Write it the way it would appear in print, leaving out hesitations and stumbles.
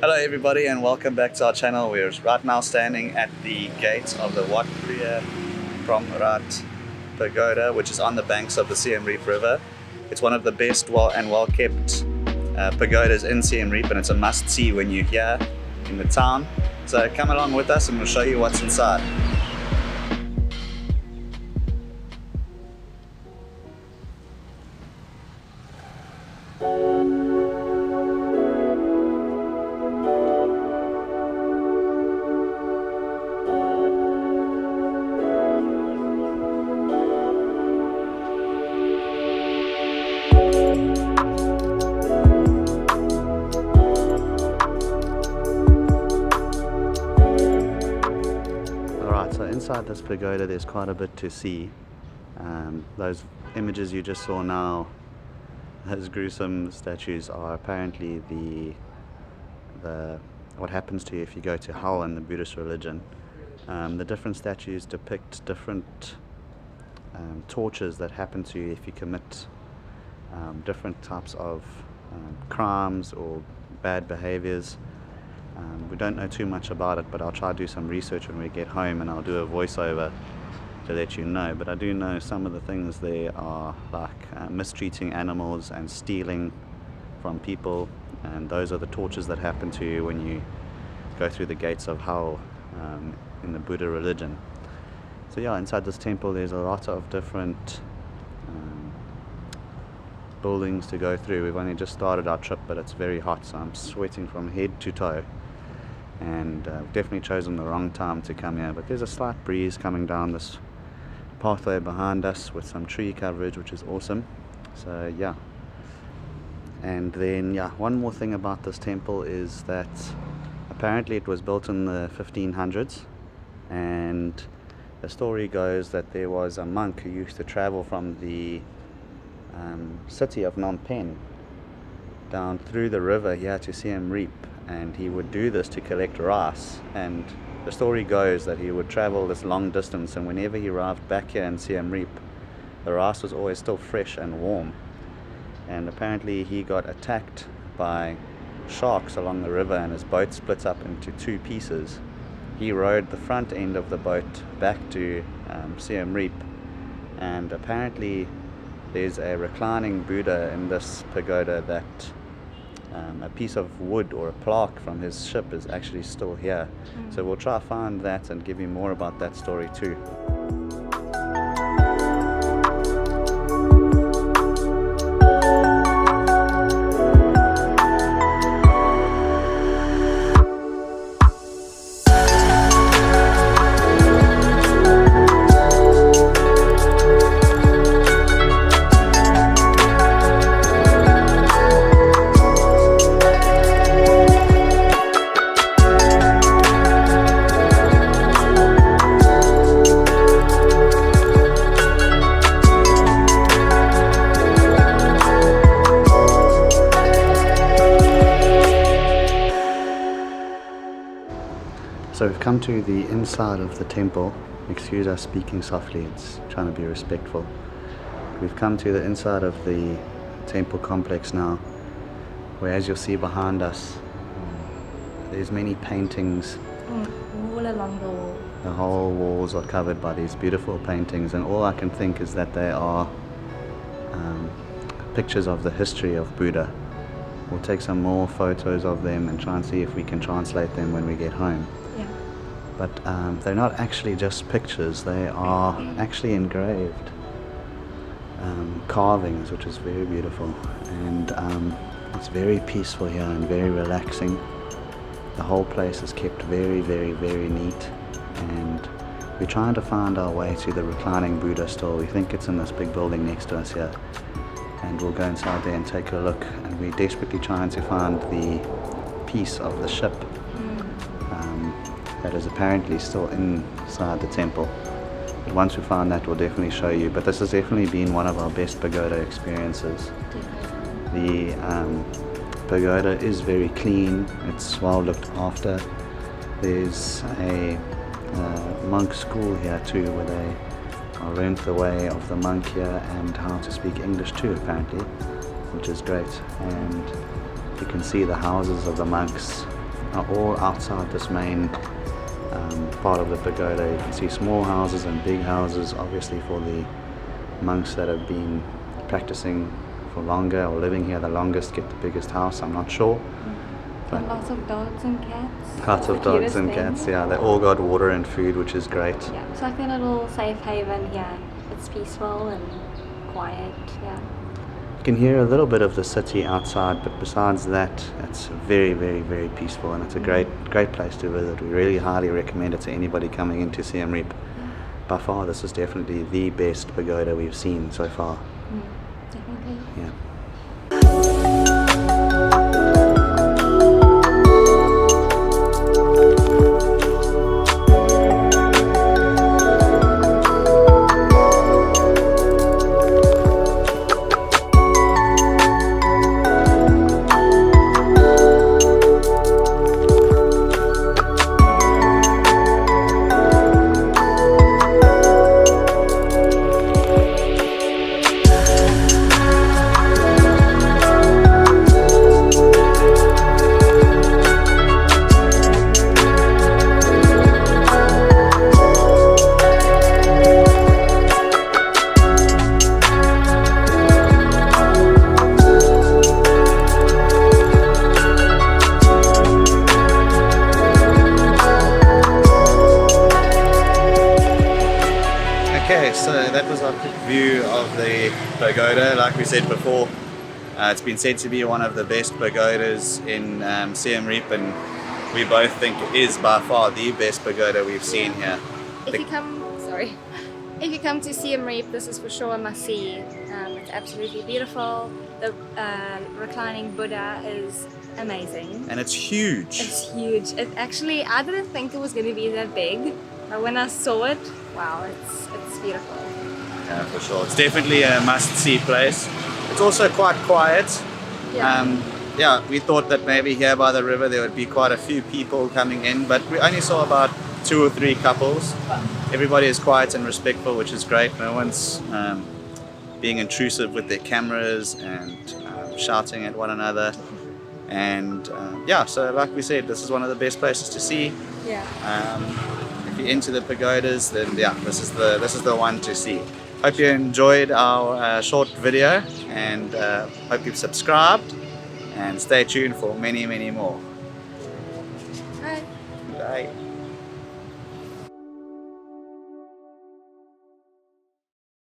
Hello everybody and welcome back to our channel. We're right now standing at the gates of the Wat Preah Prom Rath Pagoda, which is on the banks of the Siem Reap river. It's one of the best and well kept pagodas in Siem Reap, and it's a must see when you're here in the town. So come along with us and we'll show you what's inside. So inside this pagoda there's quite a bit to see. Those images you just saw now, those gruesome statues, are apparently what happens to you if you go to hell in the Buddhist religion. The different statues depict different tortures that happen to you if you commit different types of crimes or bad behaviors. We don't know too much about it, but I'll try to do some research when we get home and I'll do a voiceover to let you know. But I do know some of the things there are like mistreating animals and stealing from people, and those are the tortures that happen to you when you go through the gates of hell in the Buddha religion. So yeah, inside this temple there's a lot of different buildings to go through. We've only just started our trip, but it's very hot, so I'm sweating from head to toe, and we've definitely chosen the wrong time to come here. But there's a slight breeze coming down this pathway behind us with some tree coverage, which is awesome. So yeah, and then one more thing about this temple is that apparently it was built in the 1500s, and the story goes that there was a monk who used to travel from the city of Phnom Penh down through the river here to Siem Reap, and he would do this to collect rice. And the story goes that he would travel this long distance, and whenever he arrived back here in Siem Reap, the rice was always still fresh and warm. And apparently he got attacked by sharks along the river, and his boat split up into two pieces. He rowed the front end of the boat back to Siem Reap, and apparently there's a reclining Buddha in this pagoda that a piece of wood or a plaque from his ship is actually still here. So we'll try to find that and give you more about that story too. So we've come to the inside of the temple. Excuse us speaking softly, it's trying to be respectful. We've come to the inside of the temple complex now, where, as you'll see behind us, there's many paintings. All along the wall. The whole walls are covered by these beautiful paintings, and all I can think is that they are pictures of the history of Buddha. We'll take some more photos of them and try and see if we can translate them when we get home. But they're not actually just pictures, they are actually engraved carvings, which is very beautiful. And it's very peaceful here and very relaxing. The whole place is kept very, very, very neat. And we're trying to find our way to the reclining Buddha still. We think it's in this big building next to us here. And we'll go inside there and take a look. And we're desperately trying to find the piece of the ship that is apparently still inside the temple. But once we find that, we'll definitely show you. But this has definitely been one of our best pagoda experiences. The pagoda is very clean, it's well looked after. There's a monk school here too, where they learned the way of the monk here and how to speak English too, apparently, which is great. And you can see the houses of the monks are all outside this main part of the pagoda. You can see small houses and big houses, obviously for the monks that have been practicing for longer or living here the longest get the biggest house. I'm not sure. But And lots of dogs and cats. lots of The dogs cutest and thing. cats, yeah. They all got water and food, which is great. Yeah, it's like a little safe haven here. It's peaceful and quiet, yeah. You can hear a little bit of the city outside, but besides that, it's very, very, very peaceful, and it's a great place to visit. We really highly recommend it to anybody coming into Siem Reap. By far, this is definitely the best pagoda we've seen so far. Definitely. Yeah. Okay, so that was our quick view of the pagoda. Like we said before, it's been said to be one of the best pagodas in Siem Reap, and we both think it is by far the best pagoda we've seen here. If you come to Siem Reap, this is for sure a must see. It's absolutely beautiful. The reclining Buddha is amazing. And it's huge. It's huge. I didn't think it was going to be that big, but when I saw it, wow, it's beautiful. Yeah, for sure. It's definitely a must-see place. It's also quite quiet. Yeah. We thought that maybe here by the river there would be quite a few people coming in, but we only saw about 2 or 3 couples. Everybody is quiet and respectful, which is great. No one's being intrusive with their cameras and shouting at one another. And so like we said, this is one of the best places to see. Yeah. If you're into the pagodas, then this is the one to see. Hope you enjoyed our short video, and hope you've subscribed, and stay tuned for many more. Bye. Bye.